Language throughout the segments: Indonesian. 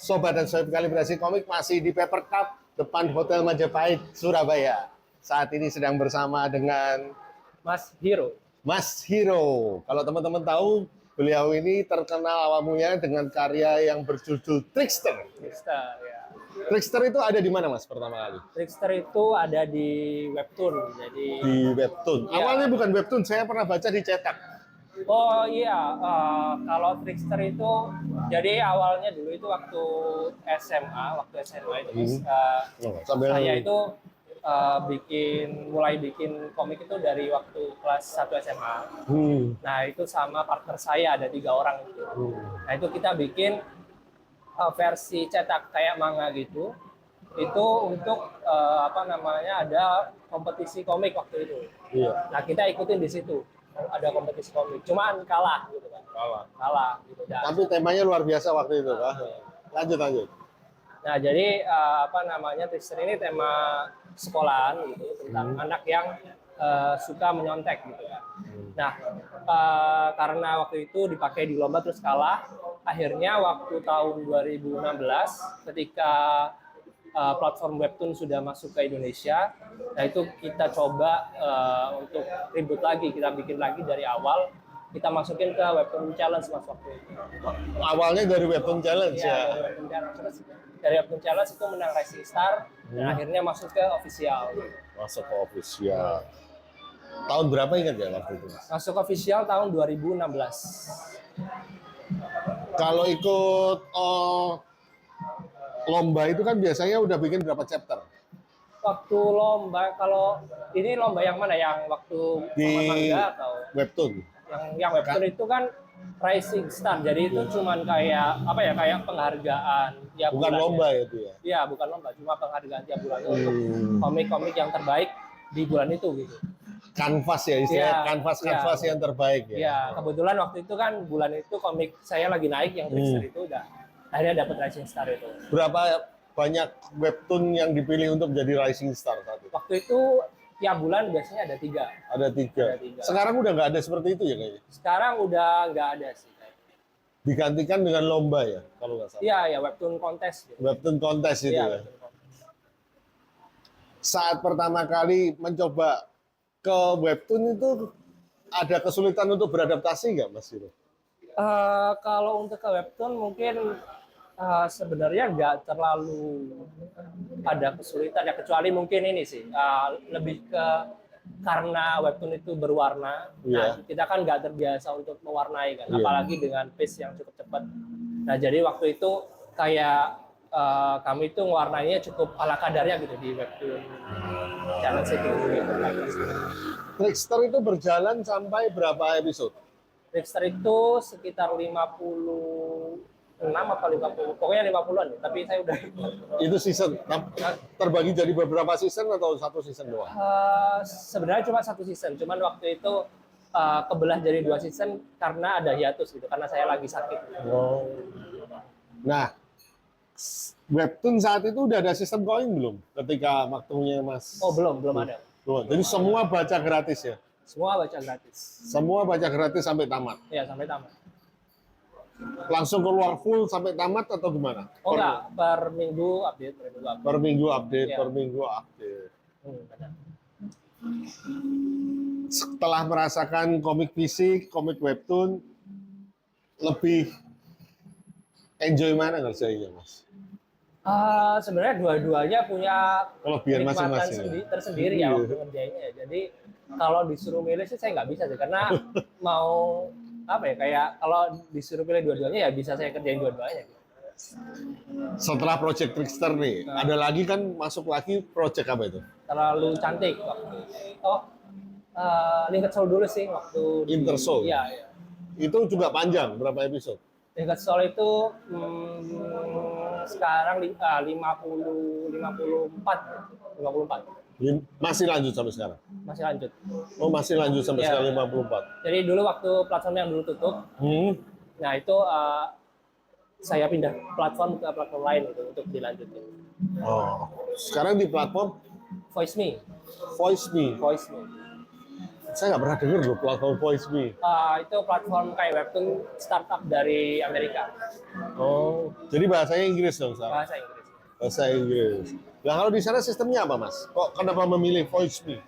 Sobat dan Sobat Kalibrasi Komik masih di Paper Cup depan Hotel Majapahit, Surabaya. Saat ini sedang bersama dengan Mas Hiro. Mas Hiro. Kalau teman-teman tahu, beliau ini terkenal awalnya dengan karya yang berjudul Trickster. Trickster, ya. Trickster itu ada di mana, Mas, pertama kali? Trickster itu ada di webtoon, jadi Di webtoon. Iya. Awalnya bukan webtoon, saya pernah baca dicetak. oh iya, kalau Trickster itu jadi awalnya dulu itu waktu SMA itu Mas, Oh, sambil- saya itu mulai bikin komik itu dari waktu kelas 1 SMA. Nah itu sama partner saya ada 3 orang itu. Nah itu kita bikin versi cetak kayak manga gitu. Itu untuk ada kompetisi komik waktu itu. Iya. Nah kita ikutin di situ ada kompetisi komik, cuman kalah gitu kan. Kalah gitu. Dan, Tapi temanya luar biasa waktu itu, Pak. Lanjut. nah jadi Trickster ini tema sekolahan gitu tentang anak yang suka menyontek gitu kan. Nah karena waktu itu dipakai di lomba terus kalah, akhirnya waktu tahun 2016 ketika platform webtoon sudah masuk ke Indonesia, nah itu kita coba untuk ribut lagi, kita bikin lagi dari awal, kita masukin ke webtoon challenge Mas waktu itu. Awalnya dari webtoon challenge Iya, ya. dari webtoon challenge. Terus dari webtoon challenge itu menang Rising Star, dan akhirnya masuk ke official. Masuk ke official. Tahun berapa ingat ya waktu itu, Mas? Masuk official tahun 2016. Kalau ikut lomba itu kan biasanya udah bikin berapa chapter? Waktu lomba, kalau ini lomba yang mana? Yang waktu Di sama manga atau webtoon. yang webtoon itu kan Rising Star, jadi itu cuman kayak kayak penghargaan tiap Bukan bulannya. lomba ya itu ya. Iya, bukan lomba, cuma penghargaan tiap bulannya untuk komik-komik yang terbaik di bulan itu gitu. Kanvas ya istilahnya, Iya, kanvas iya. yang terbaik ya. Iya, kebetulan waktu itu kan bulan itu komik saya lagi naik yang Trickster itu udah akhirnya dapat Rising Star itu. Berapa banyak webtoon yang dipilih untuk menjadi Rising Star saat itu? Waktu itu tiap bulan biasanya ada 3. Ada 3. Ada 3. Sekarang udah nggak ada seperti itu ya kayaknya. Sekarang udah nggak ada sih. Digantikan dengan lomba ya, kalau nggak salah. Iya, ya webtoon kontes gitu. Webtoon kontes itu Iya, ya. webtoon kontes. Saat pertama kali mencoba ke webtoon itu ada kesulitan untuk beradaptasi nggak, Mas Hiro? Kalau untuk ke webtoon mungkin sebenarnya nggak terlalu ada kesulitan ya, kecuali mungkin ini sih lebih ke karena webtoon itu berwarna. Nah, Iya. kita kan nggak terbiasa untuk mewarnai kan, Iya. apalagi dengan pace yang cukup cepat. Nah, jadi waktu itu kayak kami itu mewarnainya cukup ala kadarnya gitu di webtoon challenge itu gitu. Trickster itu berjalan sampai berapa episode? Trickster itu sekitar 56 apa 50, pokoknya 50-an ya, tapi saya udah Itu season terbagi jadi beberapa season atau satu season doang? sebenarnya cuma 1 season, cuman waktu itu kebelah jadi 2 season karena ada hiatus gitu, karena saya lagi sakit. Oh. Nah, webtoon saat itu udah ada sistem koin belum? Ketika waktunya Mas? Oh belum ada. Belum. Jadi semua baca gratis ya? Semua baca gratis. Semua baca gratis sampai tamat? Ya sampai tamat. Langsung keluar full sampai tamat atau gimana? Oh enggak, per minggu update. Per minggu update, Iya. per minggu update. Benar. Setelah merasakan komik fisik, komik webtoon, lebih enjoy mana ngerjainnya, Mas? Sebenarnya dua-duanya punya Kelebihan kenikmatan masing-masing ya? tersendiri ya Iya. waktu ngerjainnya. Jadi kalau disuruh milih sih saya nggak bisa sih, karena mau kayak kalau disuruh pilih dua-duanya ya bisa saya kerjain dua-duanya. Gitu. Setelah Project Trickster nih, ada lagi kan masuk lagi project apa itu? Terlalu cantik waktu itu. Linked Soul dulu sih waktu Inter Soul? Iya. Itu juga panjang, berapa episode? Linked Soul itu sekarang 54. Masih lanjut sampai sekarang? Masih lanjut. Oh, masih lanjut sampai Iya. sekarang 54. Jadi dulu waktu platform yang dulu tutup, nah itu saya pindah platform ke platform lain gitu untuk dilanjutin. Oh, sekarang di platform Voice Me. Voice Me. Saya nggak pernah denger loh platform Voice Me. Itu platform kayak webtoon startup dari Amerika. Oh, jadi bahasanya Inggris dong, Sal? bahasa Inggris. Bahasa Inggris. Nah, kalau di sana sistemnya apa, Mas? Kok kenapa memilih Voice Me?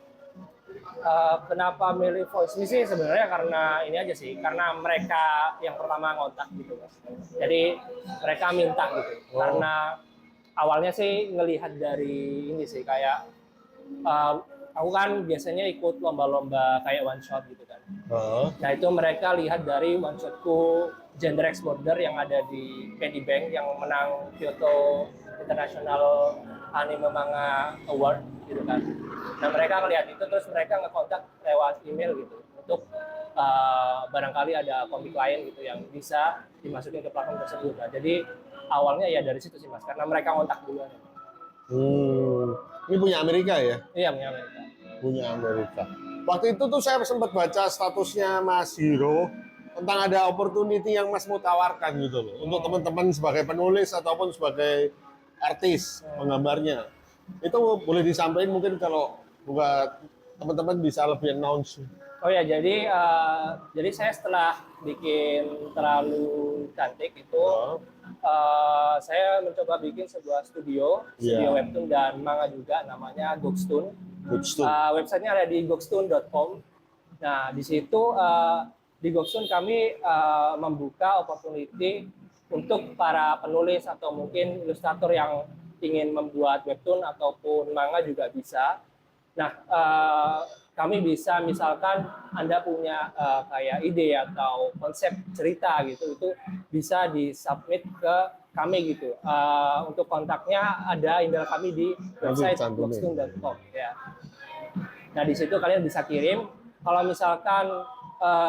Kenapa milih Voice Me sih sebenarnya karena ini aja sih, karena mereka yang pertama ngontak gitu Mas. Jadi mereka minta gitu. Oh. Karena awalnya sih ngelihat dari ini sih kayak aku kan biasanya ikut lomba-lomba kayak one shot gitu kan. Oh. Nah itu mereka lihat dari one shotku Gender X Border yang ada di Penny Bank yang menang Kyoto International Anime Manga Award gitu kan. Nah mereka ngelihat itu terus mereka ngekontak lewat email gitu untuk barangkali ada komik lain gitu yang bisa dimasukin ke platform tersebut. Nah jadi awalnya ya dari situ sih Mas karena mereka kontak duluan. Ini punya Amerika ya? Iya punya mereka. Punya Amerika. Waktu itu tuh saya sempat baca statusnya Mas Hiro tentang ada opportunity yang Mas mau tawarkan gitu loh untuk teman-teman sebagai penulis ataupun sebagai artis penggambarnya. Itu boleh disampaikan mungkin kalau buat teman-teman bisa lebih announce. Oh ya, jadi saya setelah bikin terlalu cantik itu, saya mencoba bikin sebuah studio webtoon dan manga juga, namanya Gokstun. Websitenya ada di gokstun.com. Nah, di situ di Gokstun kami membuka opportunity untuk para penulis atau mungkin ilustrator yang ingin membuat webtoon ataupun manga juga bisa. Nah, kami bisa misalkan Anda punya kayak ide atau konsep cerita gitu, itu bisa disubmit ke kami gitu. Untuk kontaknya ada email kami di website blogstone.com ya. Nah, di situ kalian bisa kirim. Kalau misalkan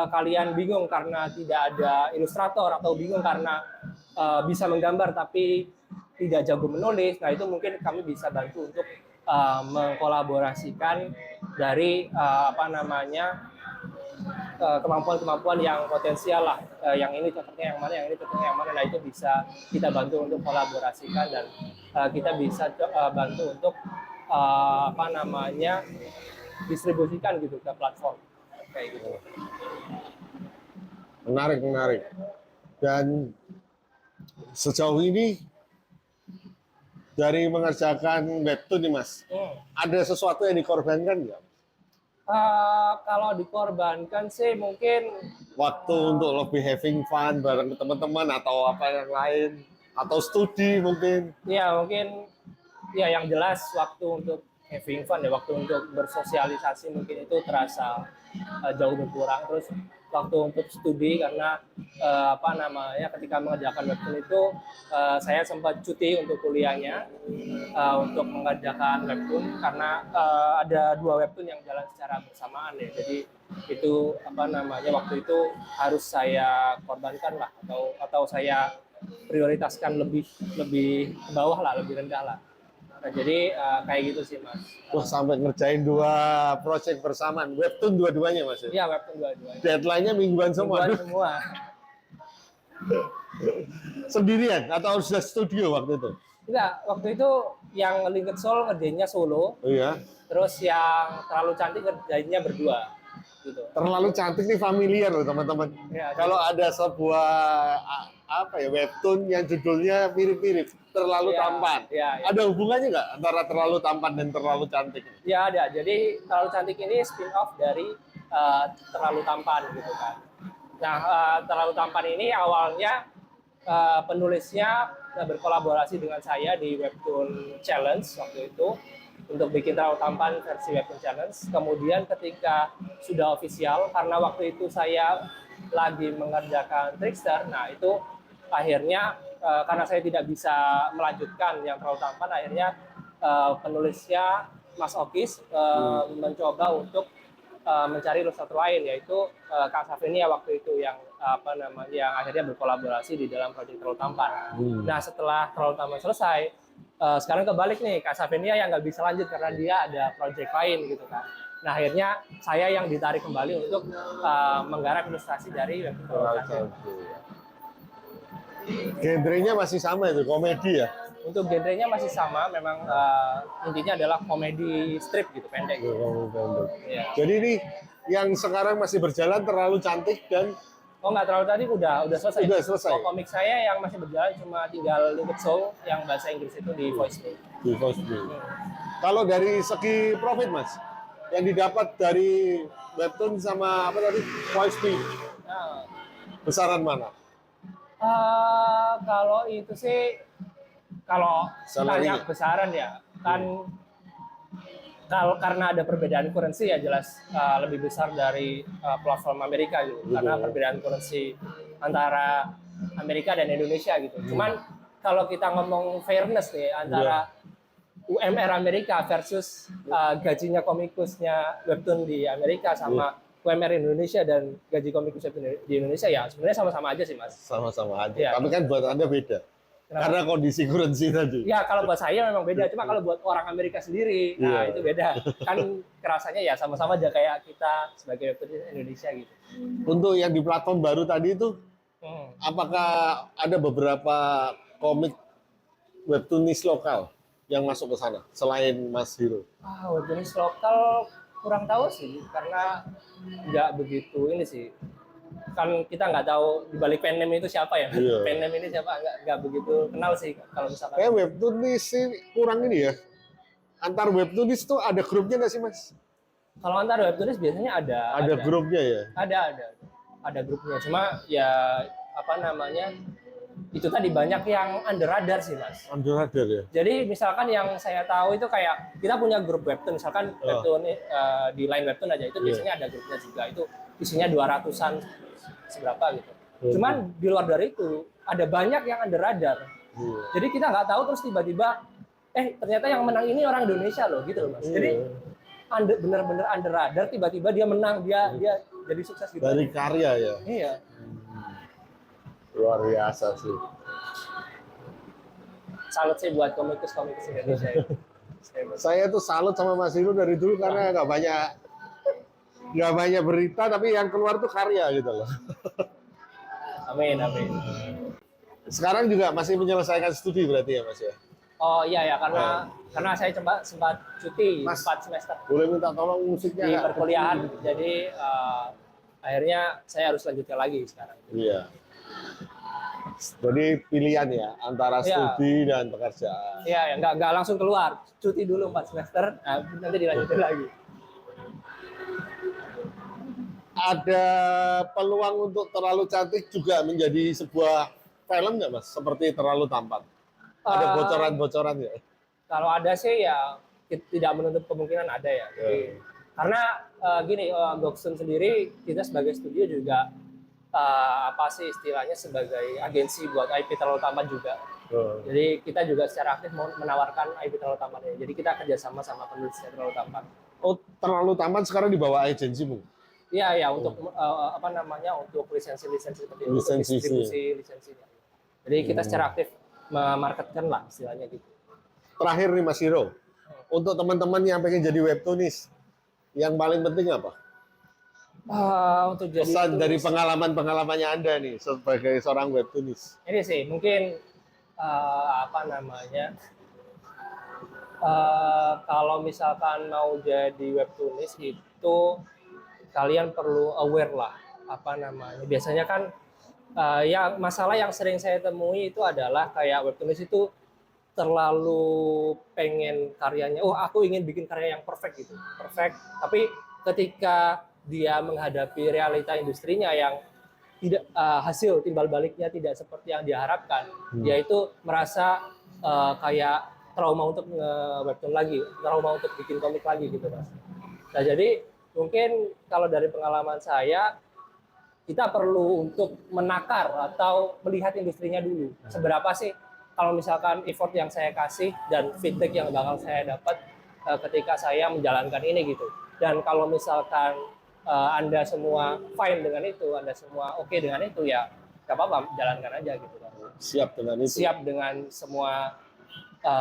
kalian bingung karena tidak ada ilustrator atau bingung karena bisa menggambar tapi tidak jago menulis, nah itu mungkin kami bisa bantu untuk mengkolaborasikan dari kemampuan-kemampuan yang potensial lah, yang ini cocoknya yang mana, yang ini cocoknya yang mana, nah itu bisa kita bantu untuk kolaborasikan dan kita bisa bantu untuk distribusikan gitu ke platform kayak gitu. Menarik. Dan sejauh ini dari mengerjakan webtoon nih Mas, ada sesuatu yang dikorbankan nggak? Kalau dikorbankan sih mungkin Waktu untuk lebih having fun bareng teman-teman atau apa yang lain, atau studi mungkin. Ya mungkin ya yang jelas waktu untuk having fun ya, waktu untuk bersosialisasi mungkin itu terasa jauh berkurang. Terus waktu untuk studi karena ketika mengerjakan webtoon itu saya sempat cuti untuk kuliahnya untuk mengerjakan webtoon karena ada 2 webtoon yang jalan secara bersamaan ya. Jadi itu waktu itu harus saya korbankan lah atau saya prioritaskan lebih ke bawah lah, lebih rendah lah. Nah, jadi kayak gitu sih Mas. Wah, sampai ngerjain 2 project bersamaan, webtoon dua-duanya Mas? Iya, webtoon dua-duanya. Deadline-nya mingguan semua? Mingguan semua. Sendirian atau sudah studio waktu itu? Enggak, waktu itu yang Linked Soul ngerjainnya solo. Oh iya. Terus yang terlalu cantik ngerjainnya berdua. Gitu. Terlalu cantik nih familiar loh teman-teman. Ya, kalau ada sebuah webtoon yang judulnya mirip-mirip, terlalu tampan. Ya. Ada hubungannya nggak antara terlalu tampan dan terlalu cantik? Ya ada. Jadi terlalu cantik ini spin off dari terlalu tampan gitu kan. Nah, terlalu tampan ini awalnya penulisnya berkolaborasi dengan saya di webtoon challenge waktu itu untuk bikin terlalu tampan versi webtoon challenge. Kemudian ketika sudah official, karena waktu itu saya lagi mengerjakan Trickster, nah itu akhirnya karena saya tidak bisa melanjutkan yang terlalu tampan, akhirnya penulisnya Mas Okis mencoba untuk mencari ilustrator lain, yaitu Kak Safenia waktu itu yang yang akhirnya berkolaborasi di dalam proyek terlalu tampan. Nah setelah terlalu tampan selesai, sekarang kebalik nih, Kak Safenia yang nggak bisa lanjut karena dia ada proyek lain gitu kan. Nah akhirnya saya yang ditarik kembali untuk menggarap ilustrasi dari webtoon. Genrenya masih sama itu, komedi ya? Untuk genrenya masih sama, memang intinya adalah komedi strip gitu, pendek. Ya. Jadi ini yang sekarang masih berjalan terlalu cantik dan Oh nggak terlalu tadi udah selesai. Udah selesai. Oh, komik saya yang masih berjalan cuma tinggal Liquid Soul yang bahasa Inggris itu di Voice Me. Di Voice Me. Kalau dari segi profit mas, yang didapat dari webtoon sama apa tadi Voice Me, Nah, besaran mana? kalau itu sih kalau Salary-nya? banyak besaran ya kan kalau karena ada perbedaan currency ya jelas lebih besar dari platform Amerika gitu karena perbedaan currency antara Amerika dan Indonesia gitu. Cuman kalau kita ngomong fairness nih antara UMR Amerika versus gajinya komikusnya webtoon di Amerika sama UMR Indonesia dan gaji komikus di Indonesia ya sebenarnya sama-sama aja sih mas. Sama-sama aja. Iya. Tapi kan buat Anda beda. Kenapa? Karena kondisi currency tadi. Ya kalau buat saya memang beda, cuma kalau buat orang Amerika sendiri, nah Iya. itu beda. Kan kerasanya ya sama-sama aja kayak kita sebagai webtoon Indonesia gitu. Untuk yang di platform baru tadi itu, Hmm. apakah ada beberapa komik webtoonis lokal yang masuk ke sana selain Mas Hiro? Webtoonis lokal kurang tahu sih, karena nggak begitu ini sih. Kan kita nggak tahu di balik pen name itu siapa ya. Iya. Pen name ini siapa nggak begitu kenal sih kalau misalkan. Kayak webtoonis sih kurang ini ya. Antar webtoonis tuh ada grupnya nggak sih Mas? Kalau antar webtoonis biasanya ada. Ada grupnya ya? Ada grupnya. Cuma ya apa namanya itu tadi banyak yang under radar sih mas. Under radar ya? Jadi misalkan yang saya tahu itu kayak kita punya grup webtoon, misalkan webtoon di line webtoon aja itu biasanya ada grupnya juga itu isinya 200-an seberapa gitu. Cuman di luar dari itu ada banyak yang under radar. Jadi kita nggak tahu terus tiba-tiba ternyata yang menang ini orang Indonesia loh gitu loh mas. Jadi benar-benar under radar tiba-tiba dia menang dia jadi sukses gitu. Dari karya ya? Iya. Luar biasa sih. Salut sih buat komikus Indonesia ya. Saya tuh salut sama Mas Hiro dari dulu karena nggak banyak berita tapi yang keluar tuh karya gitu loh. Amin. Sekarang juga masih menyelesaikan studi berarti ya Mas ya? Oh iya ya karena saya sempat cuti Mas, 4 semester boleh minta tolong musiknya di nggak? perkuliahan. Jadi akhirnya saya harus lanjutkan lagi sekarang. Iya. Jadi pilihan ya antara studi dan pekerjaan. Iya, ya nggak langsung keluar, cuti dulu 4 semester, nanti dilanjutin lagi. Ada peluang untuk Terlalu Cantik juga menjadi sebuah film nggak Mas? Seperti Terlalu Tampan. Ada bocoran-bocoran nggak? Kalau ada sih ya tidak menutup kemungkinan ada ya. Jadi, karena gini, Goksun sendiri kita sebagai studio juga apa sih istilahnya sebagai agensi buat IP Terlalu Tampan juga. Jadi kita juga secara aktif mau menawarkan IP Terlalu Tampan ya. Jadi kita kerjasama sama penulis Terlalu Tampan. Oh, Terlalu Tampan sekarang di bawah agensimu? Iya, untuk apa namanya untuk lisensi seperti itu, Lisensi. distribusi lisensinya. Jadi kita secara aktif memarketkan lah istilahnya gitu. Terakhir nih Mas Hiro, untuk teman-teman yang pengen jadi webtoonis, yang paling penting apa? Untuk jadi Pesan tulis, dari pengalamannya Anda nih sebagai seorang webtoonis. ini sih mungkin apa namanya kalau misalkan mau jadi webtoonis itu kalian perlu aware lah apa namanya. Biasanya kan yang masalah yang sering saya temui itu adalah kayak webtoonis itu terlalu pengen karyanya, aku ingin bikin karya yang perfect gitu, perfect. Tapi ketika dia menghadapi realita industrinya yang tidak hasil timbal baliknya tidak seperti yang diharapkan, dia itu merasa kayak trauma untuk webtoon lagi, trauma untuk bikin komik lagi gitu mas. Nah jadi mungkin kalau dari pengalaman saya kita perlu untuk menakar atau melihat industrinya dulu. Seberapa sih kalau misalkan effort yang saya kasih dan feedback yang bakal saya dapat ketika saya menjalankan ini gitu. Dan kalau misalkan Anda semua fine dengan itu, Anda semua oke dengan itu ya nggak apa-apa, jalankan aja gitu kan. Siap dengan itu. Siap dengan semua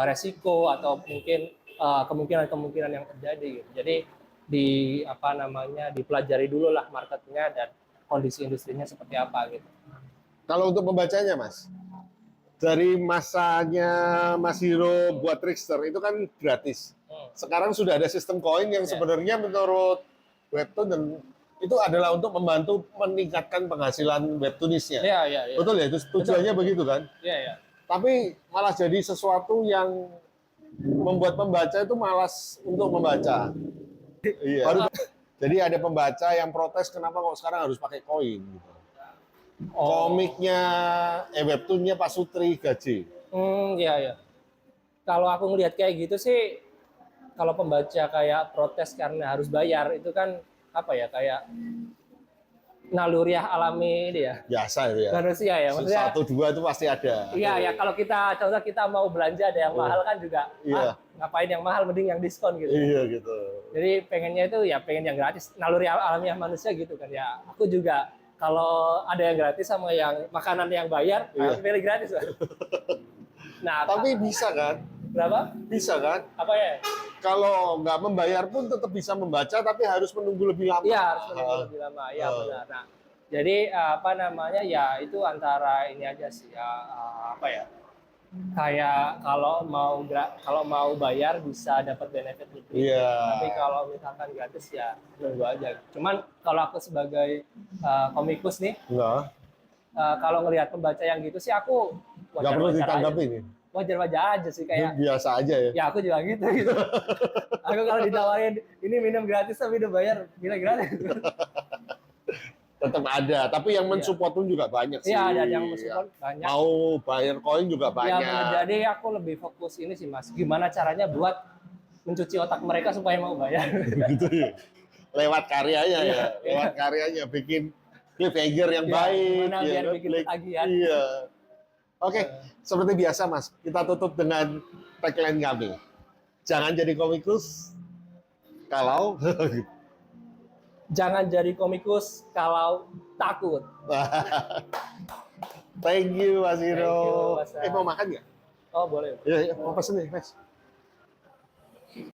resiko atau mungkin kemungkinan-kemungkinan yang terjadi gitu. Jadi dipelajari dulu lah marketnya dan kondisi industrinya seperti apa gitu. Kalau untuk pembacanya Mas, dari masanya Mas Hiro buat Trickster itu kan gratis. Sekarang sudah ada sistem koin yang sebenarnya menurut webtoon dan itu adalah untuk membantu meningkatkan penghasilan webtoonisnya. Iya, iya, iya. Betul ya, itu tujuannya begitu kan? Iya, iya. Tapi malah jadi sesuatu yang membuat pembaca itu malas untuk membaca. Iya. Jadi ada pembaca yang protes kenapa kok sekarang harus pakai koin gitu. Komiknya, webtoonnya Pak Sutri gaji. Iya, iya. Kalau aku ngelihat kayak gitu sih, kalau pembaca kayak protes karena harus bayar, itu kan apa ya, kayak naluriah alami dia. Biasa itu ya. Manusia ya, maksudnya. Satu dua itu pasti ada. Iya, ya kalau kita contoh kita mau belanja ada yang mahal kan juga, Iya. ngapain yang mahal, mending yang diskon gitu. Iya gitu. Jadi pengennya itu ya pengen yang gratis, naluri alamiah manusia gitu kan ya. Aku juga kalau ada yang gratis sama yang makanan yang bayar, Iya. aku pilih gratis. Kan? Nah, Tapi bisa kan? berapa? Bisa kan? Apa ya? Kalau nggak membayar pun tetap bisa membaca, tapi harus menunggu lebih lama. Iya, harus menunggu lebih lama. Ya benar. Nah, jadi apa namanya ya itu antara ini aja sih ya apa ya? Kayak kalau mau bayar bisa dapat benefit lebih. Iya. Tapi kalau misalkan gratis ya nunggu aja. Cuman kalau aku sebagai komikus nih, Enggak. kalau ngelihat pembaca yang gitu sih aku Nggak perlu ditanggapi aja. nih. Wajar-wajar aja sih kayak Biasa aja ya. ya aku juga gitu. Aku kalau ditawarin ini minum gratis tapi udah bayar, gila gratis. Tetap ada, tapi yang mensupport pun juga banyak sih. Iya, ada yang mensupport banyak. Mau bayar koin juga banyak. Ya, jadi aku lebih fokus ini sih Mas, gimana caranya buat mencuci otak mereka supaya mau bayar. Gitu ya. Lewat karyanya Iya, ya, lewat karyanya bikin cliffhanger yang Iya, baik. gimana biar bikin ketagihan. Iya. Oke, seperti biasa Mas, kita tutup dengan tagline kami. Jangan jadi komikus kalau Jangan jadi komikus kalau takut. Thank you Mas Hiro. Thank you, Mas. Mau makan nggak? Oh boleh. Iya, mau pesen nih Mas.